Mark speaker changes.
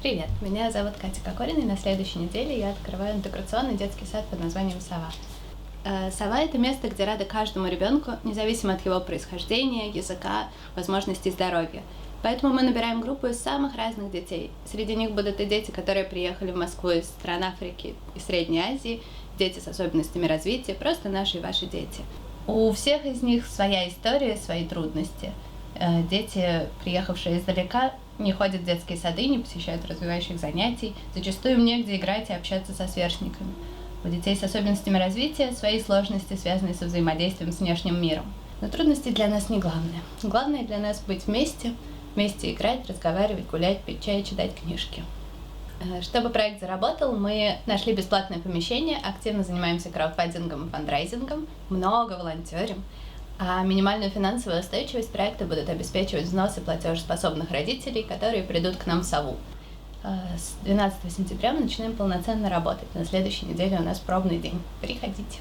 Speaker 1: Привет, меня зовут Катя Кокорина, и на следующей неделе я открываю интеграционный детский сад под названием «Сова». «Сова» — это место, где рады каждому ребенку, независимо от его происхождения, языка, возможностей здоровья. Поэтому мы набираем группу из самых разных детей. Среди них будут и дети, которые приехали в Москву из стран Африки и Средней Азии, дети с особенностями развития, просто наши и ваши дети. У всех из них своя история, свои трудности. Дети, приехавшие издалека, не ходят в детские сады, не посещают развивающих занятий, зачастую им негде играть и общаться со сверстниками. У детей с особенностями развития свои сложности, связанные со взаимодействием с внешним миром. Но трудности для нас не главное. Главное для нас быть вместе играть, разговаривать, гулять, пить чай, читать книжки. Чтобы проект заработал, мы нашли бесплатное помещение, активно занимаемся краудфандингом и фандрайзингом, много волонтерим. А минимальную финансовую устойчивость проекта будут обеспечивать взносы платежеспособных родителей, которые придут к нам в «Сову». С 12 сентября мы начинаем полноценно работать. На следующей неделе у нас пробный день. Приходите.